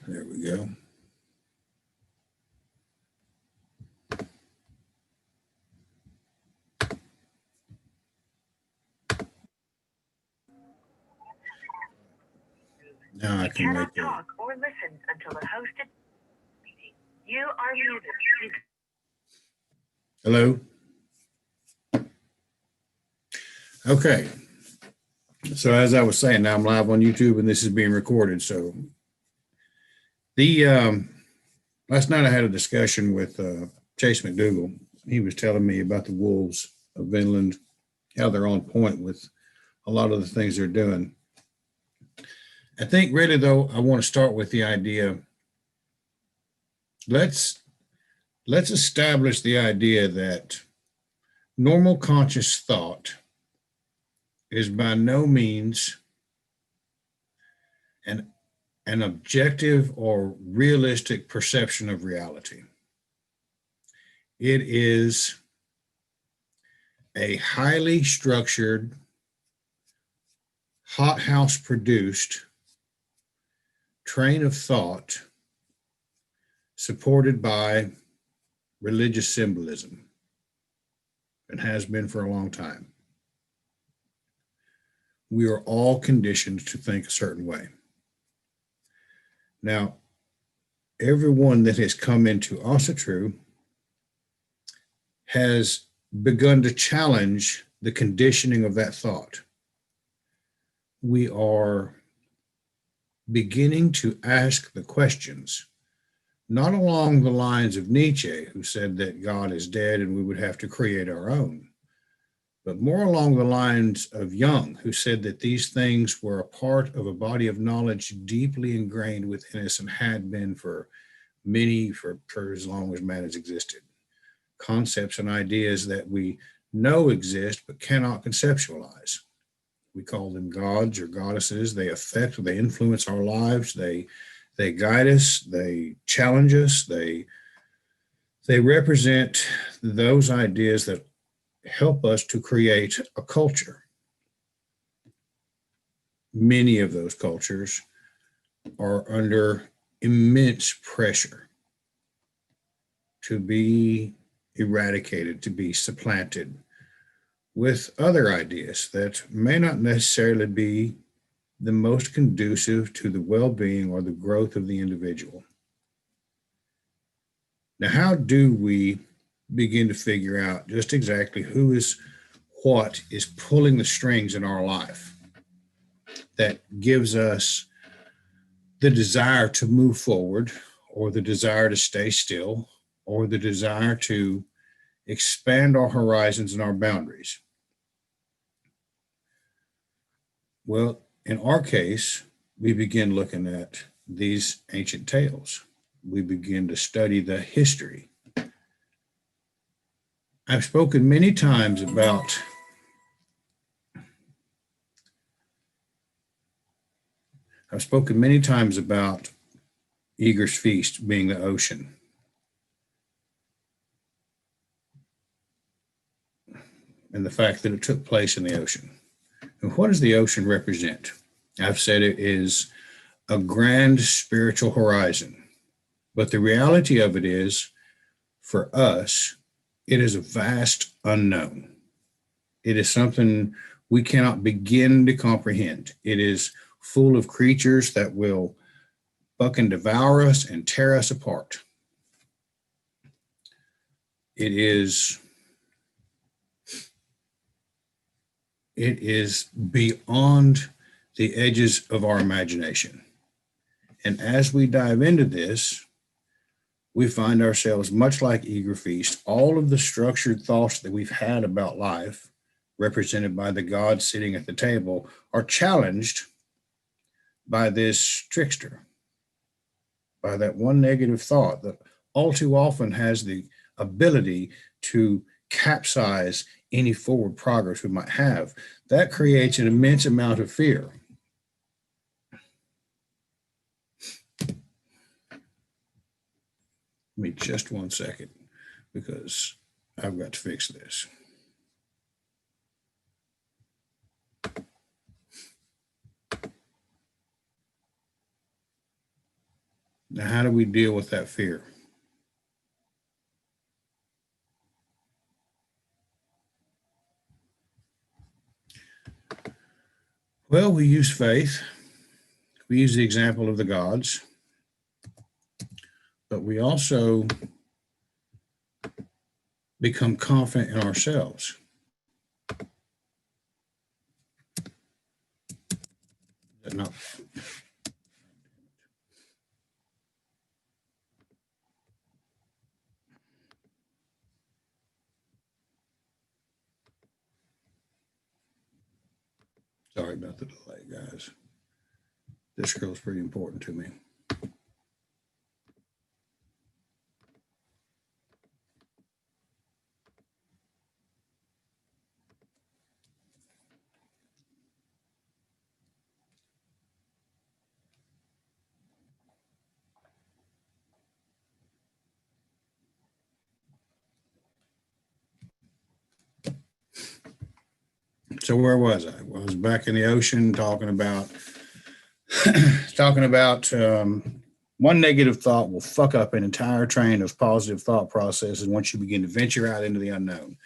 There we go. Now I can make talk or listen until the hosted meeting. You are muted. Hello. Okay. So as I was saying, now I'm live on YouTube and this is being recorded. So the last night I had a discussion with Chase McDougall. He was telling me about the wolves of Vinland, how they're on point with a lot of the things they're doing. I think really though, I want to start with the idea. Let's establish the idea that normal conscious thought is by no means an objective or realistic perception of reality. It is a highly structured, hothouse produced train of thought supported by religious symbolism and has been for a long time. We are all conditioned to think a certain way. Now, everyone that has come into Asatru has begun to challenge the conditioning of that thought. We are beginning to ask the questions, not along the lines of Nietzsche, who said that God is dead and we would have to create our own, but more along the lines of Jung, who said that these things were a part of a body of knowledge deeply ingrained within us and had been for as long as man has existed. Concepts and ideas that we know exist but cannot conceptualize. We call them gods or goddesses. They affect, they influence our lives. They guide us. They challenge us. They represent those ideas that help us to create a culture. Many of those cultures are under immense pressure to be eradicated, to be supplanted with other ideas that may not necessarily be the most conducive to the well-being or the growth of the individual. Now, how do we begin to figure out just exactly what is pulling the strings in our life that gives us the desire to move forward, or the desire to stay still, or the desire to expand our horizons and our boundaries? Well, in our case, we begin looking at these ancient tales. We begin to study the history. I've spoken many times about Eager's Feast being the ocean. And the fact that it took place in the ocean. And what does the ocean represent? I've said it is a grand spiritual horizon. But the reality of it is, for us, it is a vast unknown. It is something we cannot begin to comprehend. It is full of creatures that will buck and devour us and tear us apart. It is beyond the edges of our imagination. And as we dive into this, we find ourselves much like Eager Feast. All of the structured thoughts that we've had about life, represented by the God sitting at the table, are challenged by this trickster, by that one negative thought that all too often has the ability to capsize any forward progress we might have. That creates an immense amount of fear. Give me just 1 second, because I've got to fix this. Now, how do we deal with that fear? Well, we use faith. We use the example of the gods, but we also become confident in ourselves. Not, sorry about the delay, guys. This girl's pretty important to me. So where was I? Well, I was back in the ocean talking about one negative thought will fuck up an entire train of positive thought processes once you begin to venture out into the unknown.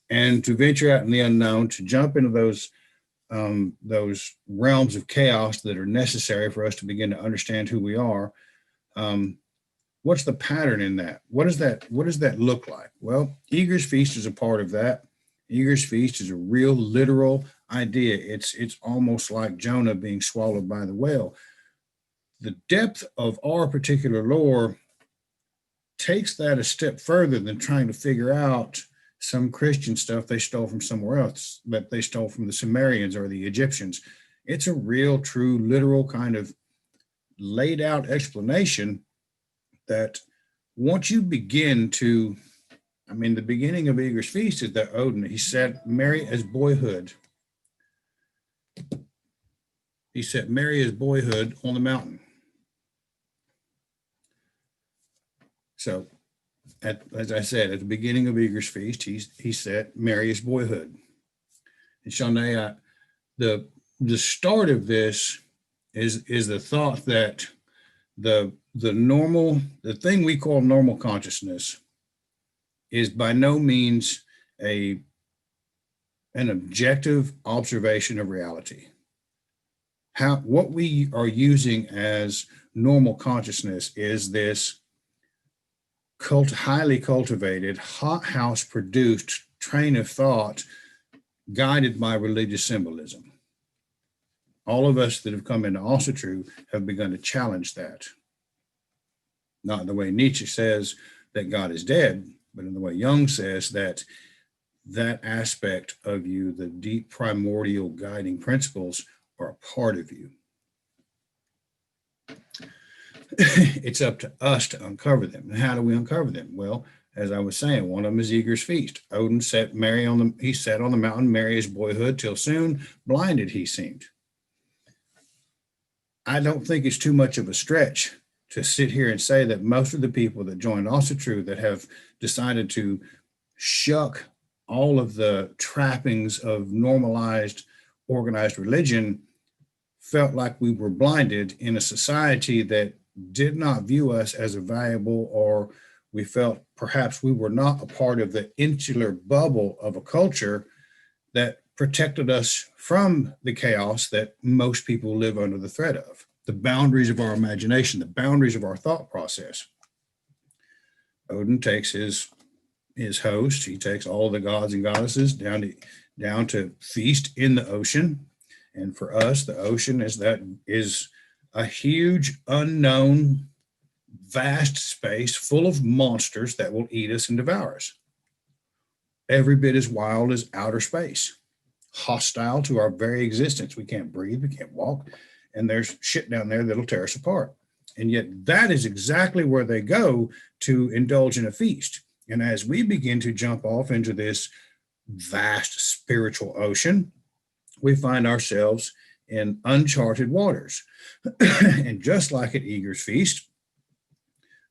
And to venture out in the unknown, to jump into those realms of chaos that are necessary for us to begin to understand who we are. What's the pattern in that? What does that look like? Well, Eager's Feast is a part of that. Eager's Feast is a real literal idea. It's almost like Jonah being swallowed by the whale. The depth of our particular lore takes that a step further than trying to figure out some Christian stuff they stole from somewhere else, that they stole from the Sumerians or the Egyptians. It's a real, true, literal kind of laid out explanation that once you begin to, the beginning of Eager's Feast is that Odin, he set Mary as boyhood. He set Mary as boyhood on the mountain. So, as I said, at the beginning of Eager's Feast, he set Mary as boyhood. And Shanae, the start of this is the thought that the thing we call normal consciousness is by no means an objective observation of reality. What we are using as normal consciousness is this highly cultivated, hothouse produced train of thought guided by religious symbolism. All of us that have come into Also True have begun to challenge that. Not in the way Nietzsche says that God is dead, but in the way Jung says that aspect of you, the deep primordial guiding principles, are a part of you. It's up to us to uncover them. And how do we uncover them? Well, as I was saying, one of them is Eager's Feast. Odin set he sat on the mountain, Mary his boyhood, till soon blinded he seemed. I don't think it's too much of a stretch to sit here and say that most of the people that joined Also True that have decided to shuck all of the trappings of normalized, organized religion felt like we were blinded in a society that did not view us as a valuable, or we felt perhaps we were not a part of the insular bubble of a culture that protected us from the chaos that most people live under the threat of, the boundaries of our imagination, the boundaries of our thought process. Odin takes his host, he takes all the gods and goddesses down to feast in the ocean. And for us, the ocean is a huge, unknown, vast space full of monsters that will eat us and devour us. Every bit as wild as outer space, hostile to our very existence. We can't breathe, we can't walk, and there's shit down there that'll tear us apart. And yet that is exactly where they go to indulge in a feast. And as we begin to jump off into this vast spiritual ocean, we find ourselves in uncharted waters. And just like at Eager's Feast,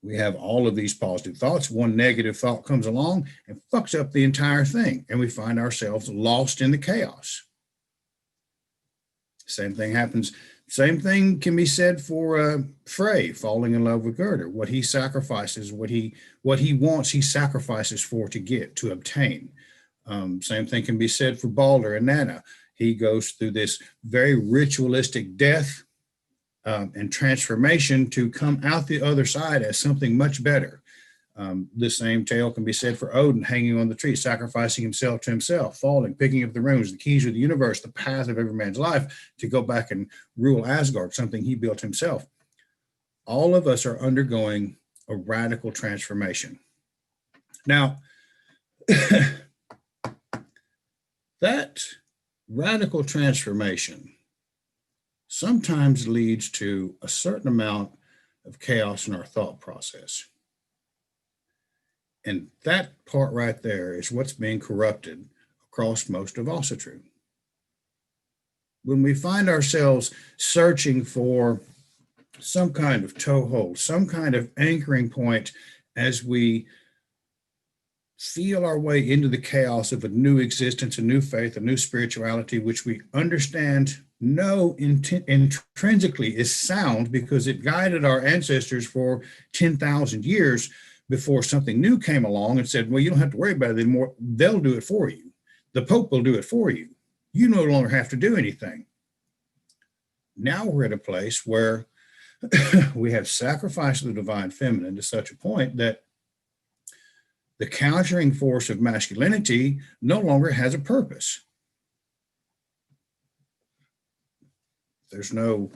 we have all of these positive thoughts. One negative thought comes along and fucks up the entire thing, and we find ourselves lost in the chaos. Same thing happens. Same thing can be said for Frey falling in love with Gerda. What he sacrifices, what he wants, he sacrifices for to get, to obtain. Same thing can be said for Balder and Nana. He goes through this very ritualistic death and transformation to come out the other side as something much better. The same tale can be said for Odin hanging on the tree, sacrificing himself to himself, falling, picking up the runes, the keys of the universe, the path of every man's life to go back and rule Asgard, something he built himself. All of us are undergoing a radical transformation. Now, that radical transformation sometimes leads to a certain amount of chaos in our thought process. And that part right there is what's being corrupted across most of Asatru. When we find ourselves searching for some kind of toehold, some kind of anchoring point as we feel our way into the chaos of a new existence, a new faith, a new spirituality, which we understand, know intrinsically is sound because it guided our ancestors for 10,000 years before something new came along and said, well, you don't have to worry about it anymore. They'll do it for you. The Pope will do it for you. You no longer have to do anything. Now we're at a place where we have sacrificed the divine feminine to such a point that the countering force of masculinity no longer has a purpose. There's no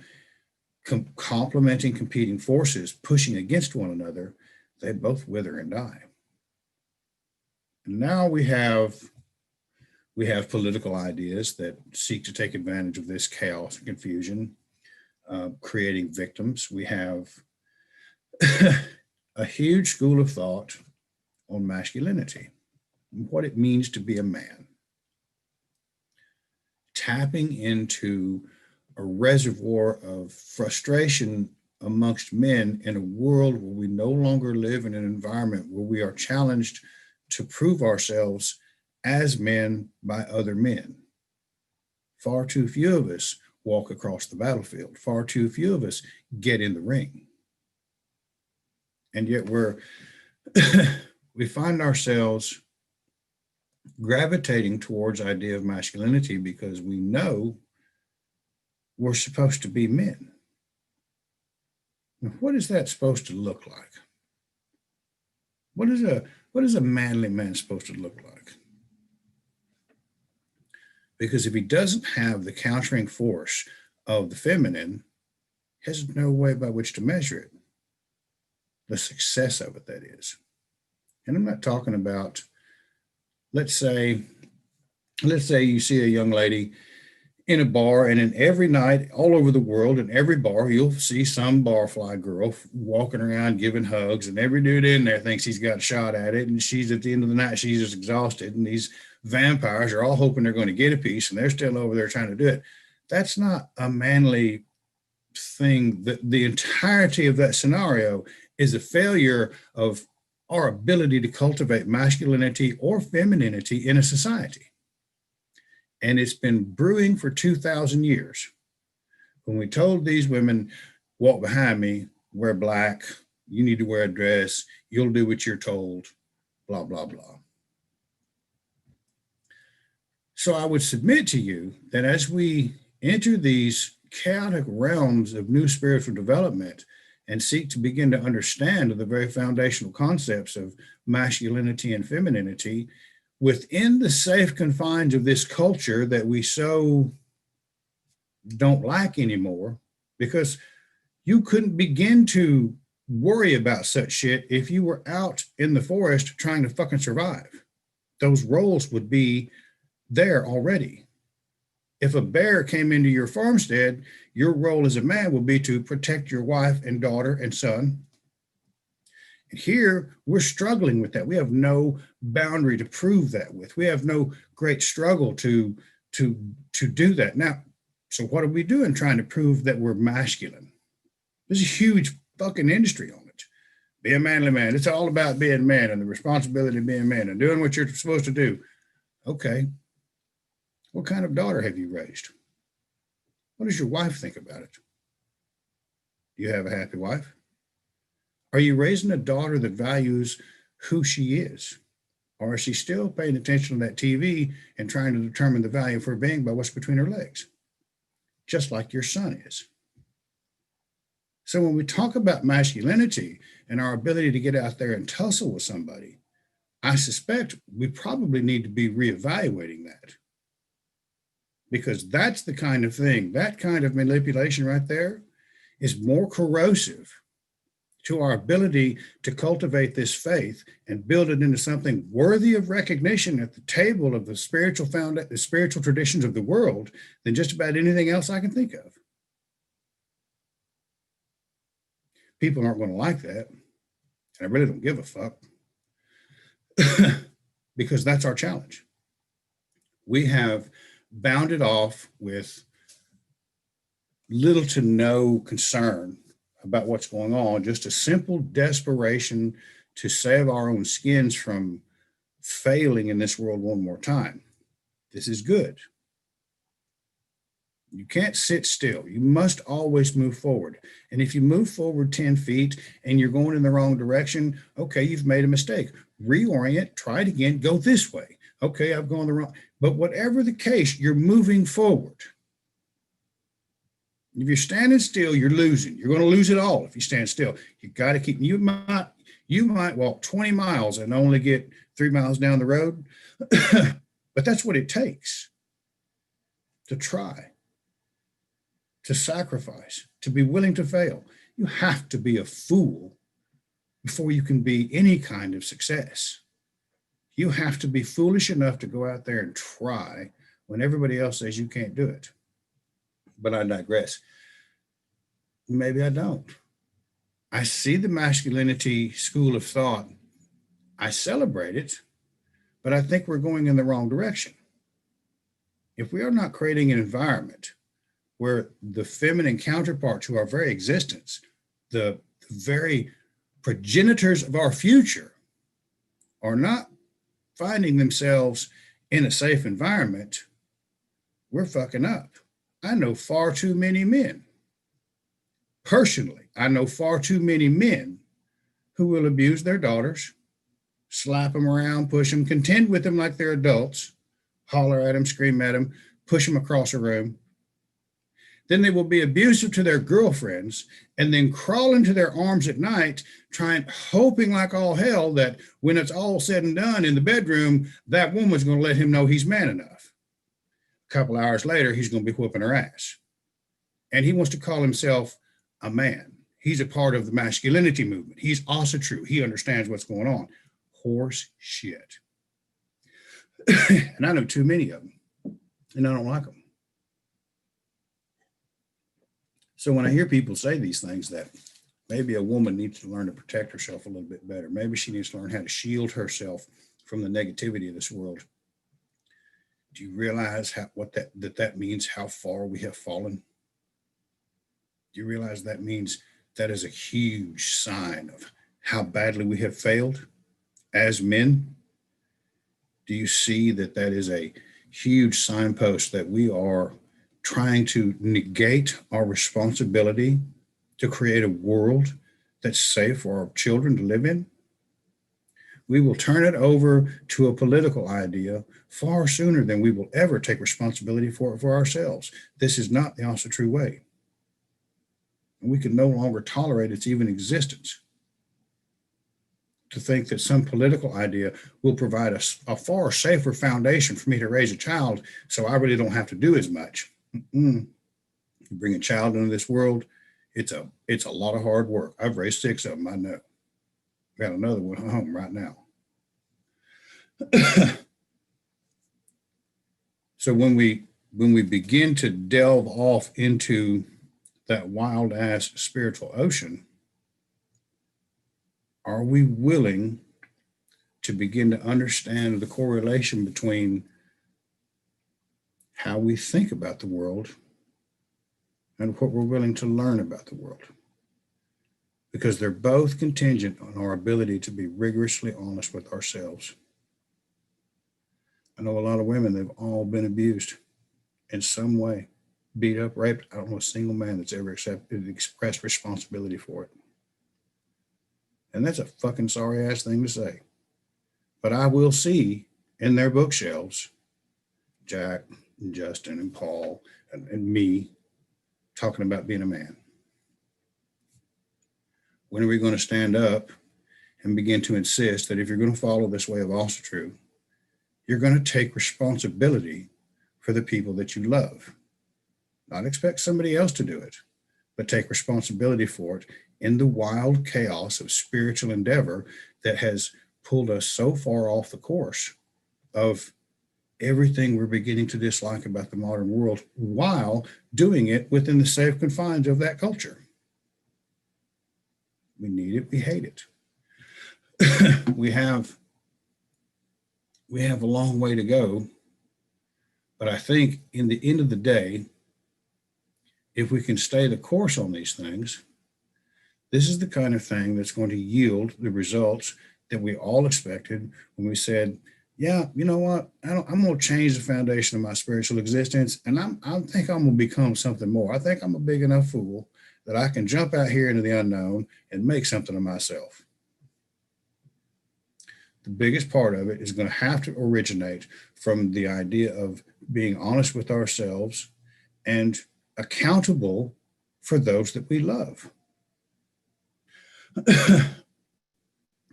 complementing competing forces pushing against one another. They both wither and die. And now we have political ideas that seek to take advantage of this chaos and confusion, creating victims. We have a huge school of thought on masculinity, what it means to be a man, tapping into a reservoir of frustration amongst men in a world where we no longer live in an environment where we are challenged to prove ourselves as men by other men. Far too few of us walk across the battlefield. Far too few of us get in the ring. And yet we find ourselves gravitating towards idea of masculinity because we know we're supposed to be men. Now, what is that supposed to look like? What is a manly man supposed to look like? Because if he doesn't have the countering force of the feminine, he has no way by which to measure it. The success of it, that is. And I'm not talking about, let's say you see a young lady in a bar, and in every night all over the world, in every bar, you'll see some barfly girl walking around giving hugs, and every dude in there thinks he's got a shot at it, and she's at the end of the night, she's just exhausted, and these vampires are all hoping they're going to get a piece, and they're still over there trying to do it. That's not a manly thing. The entirety of that scenario is a failure of our ability to cultivate masculinity or femininity in a society. And it's been brewing for 2,000 years. When we told these women, walk behind me, wear black, you need to wear a dress, you'll do what you're told, blah, blah, blah. So I would submit to you that as we enter these chaotic realms of new spiritual development and seek to begin to understand the very foundational concepts of masculinity and femininity, within the safe confines of this culture that we so don't like anymore, because you couldn't begin to worry about such shit if you were out in the forest trying to fucking survive. Those roles would be there already. If a bear came into your farmstead, your role as a man would be to protect your wife and daughter and son. Here, we're struggling with that. We have no boundary to prove that with. We have no great struggle to do that. Now, so what are we doing trying to prove that we're masculine? There's a huge fucking industry on it. Be a manly man. It's all about being man and the responsibility of being man and doing what you're supposed to do. Okay. What kind of daughter have you raised? What does your wife think about it? Do you have a happy wife? Are you raising a daughter that values who she is? Or is she still paying attention to that TV and trying to determine the value of her being by what's between her legs? Just like your son is. So when we talk about masculinity and our ability to get out there and tussle with somebody, I suspect we probably need to be reevaluating that. Because that's the kind of thing, that kind of manipulation right there is more corrosive to our ability to cultivate this faith and build it into something worthy of recognition at the table of the spiritual traditions of the world than just about anything else I can think of. People aren't going to like that, and I really don't give a fuck because that's our challenge. We have bounded off with little to no concern about what's going on, just a simple desperation to save our own skins from failing in this world one more time. This is good. You can't sit still. You must always move forward. And if you move forward 10 feet and you're going in the wrong direction, okay, you've made a mistake. Reorient, try it again, go this way. Okay, I've gone the wrong. But whatever the case, you're moving forward. If you're standing still, you're losing. You're going to lose it all if you stand still. You got to keep, you might walk 20 miles and only get 3 miles down the road, but that's what it takes to try, to sacrifice, to be willing to fail. You have to be a fool before you can be any kind of success. You have to be foolish enough to go out there and try when everybody else says you can't do it. But I digress. Maybe I don't. I see the masculinity school of thought. I celebrate it, but I think we're going in the wrong direction. If we are not creating an environment where the feminine counterpart to our very existence, the very progenitors of our future, are not finding themselves in a safe environment, we're fucking up. I know far too many men. Personally, I know far too many men who will abuse their daughters, slap them around, push them, contend with them like they're adults, holler at them, scream at them, push them across a room. Then they will be abusive to their girlfriends and then crawl into their arms at night, hoping like all hell that when it's all said and done in the bedroom, that woman's going to let him know he's man enough. A couple hours later, he's going to be whooping her ass. And he wants to call himself a man. He's a part of the masculinity movement. He's also true. He understands what's going on. Horse shit. And I know too many of them, and I don't like them. So when I hear people say these things, that maybe a woman needs to learn to protect herself a little bit better, maybe she needs to learn how to shield herself from the negativity of this world. Do you realize what that means, how far we have fallen? Do you realize that means that is a huge sign of how badly we have failed as men? Do you see that is a huge signpost that we are trying to negate our responsibility to create a world that's safe for our children to live in? We will turn it over to a political idea far sooner than we will ever take responsibility for it for ourselves. This is not the also true way. And we can no longer tolerate its even existence. To think that some political idea will provide a far safer foundation for me to raise a child, so I really don't have to do as much. You bring a child into this world, it's a lot of hard work. I've raised 6 of them, I know. Got another one home right now. So when we begin to delve off into that wild ass spiritual ocean, are we willing to begin to understand the correlation between how we think about the world and what we're willing to learn about the world? Because they're both contingent on our ability to be rigorously honest with ourselves. I know a lot of women, they've all been abused in some way. beat up, raped. I don't know a single man that's ever expressed responsibility for it. And that's a fucking sorry ass thing to say. But I will see in their bookshelves Jack and Justin and Paul and me talking about being a man. When are we going to stand up and begin to insist that if you're going to follow this way of also true, you're going to take responsibility for the people that you love? Not expect somebody else to do it, but take responsibility for it in the wild chaos of spiritual endeavor that has pulled us so far off the course of everything we're beginning to dislike about the modern world while doing it within the safe confines of that culture. We need it, we hate it. we have a long way to go, but I think in the end of the day, if we can stay the course on these things, this is the kind of thing that's going to yield the results that we all expected when we said, yeah, you know what? I'm going to change the foundation of my spiritual existence, and I think I'm going to become something more. I think I'm a big enough fool that I can jump out here into the unknown and make something of myself. The biggest part of it is going to have to originate from the idea of being honest with ourselves and accountable for those that we love.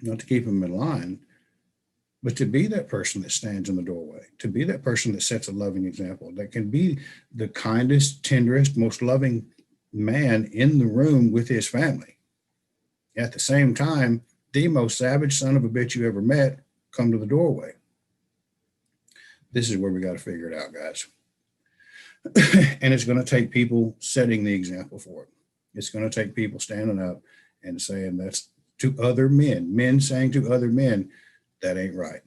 Not to keep them in line, but to be that person that stands in the doorway, to be that person that sets a loving example, that can be the kindest, tenderest, most loving man in the room with his family. At the same time, the most savage son of a bitch you ever met come to the doorway. This is where we got to figure it out, guys. And it's going to take people setting the example for it. It's going to take people standing up and saying that's to other men saying to other men, that ain't right.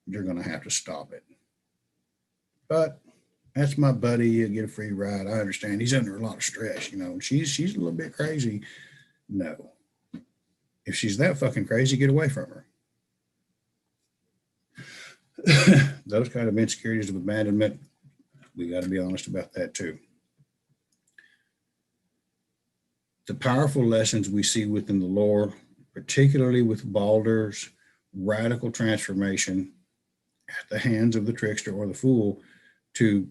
You're going to have to stop it. But that's my buddy. He'll get a free ride. I understand. He's under a lot of stress, you know. She's a little bit crazy. No. If she's that fucking crazy, get away from her. Those kind of insecurities of abandonment, we got to be honest about that too. The powerful lessons we see within the lore, particularly with Baldur's radical transformation at the hands of the trickster or the fool, to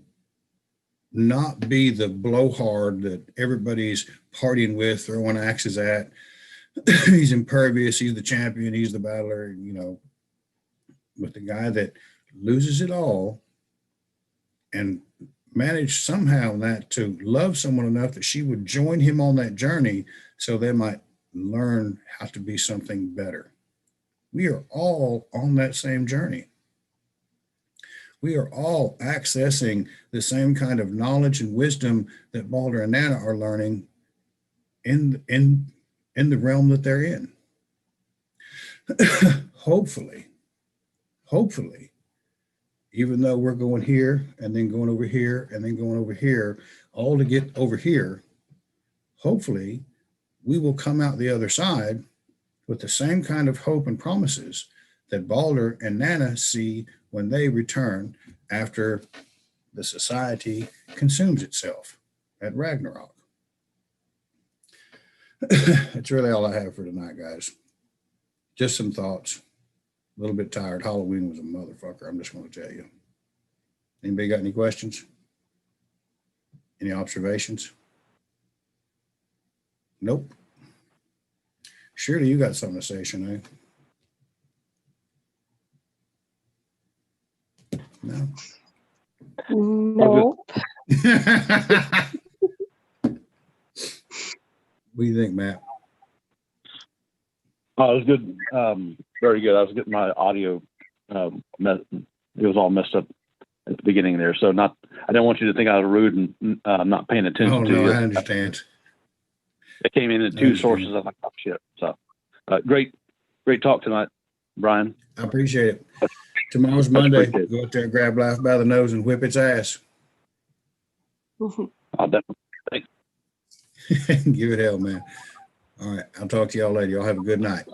not be the blowhard that everybody's partying with, throwing axes at. He's impervious, he's the champion, he's the battler, you know, but the guy that loses it all and managed somehow that to love someone enough that she would join him on that journey so they might learn how to be something better. We are all on that same journey. We are all accessing the same kind of knowledge and wisdom that Baldur and Nana are learning in the realm that they're in. Hopefully, even though we're going here and then going over here and then going over here, all to get over here, hopefully we will come out the other side with the same kind of hope and promises that Baldur and Nana see when they return after the society consumes itself at Ragnarok. That's really all I have for tonight, guys. Just some thoughts. A little bit tired. Halloween was a motherfucker, I'm just going to tell you. Anybody got any questions? Any observations? Nope. Surely you got something to say, Shanae. No. Nope. What do you think, Matt? Oh, it was good. Very good. I was getting my audio. It was all messed up at the beginning there. So I didn't want you to think I was rude and not paying attention to you. I understand. It came in at two sources. I'm like, oh, shit. So great talk tonight, Brian. I appreciate it. Tomorrow's Monday. Go out there and grab life by the nose and whip its ass. I'll definitely. Thanks. Give it hell, man. All right. I'll talk to y'all later. Y'all have a good night.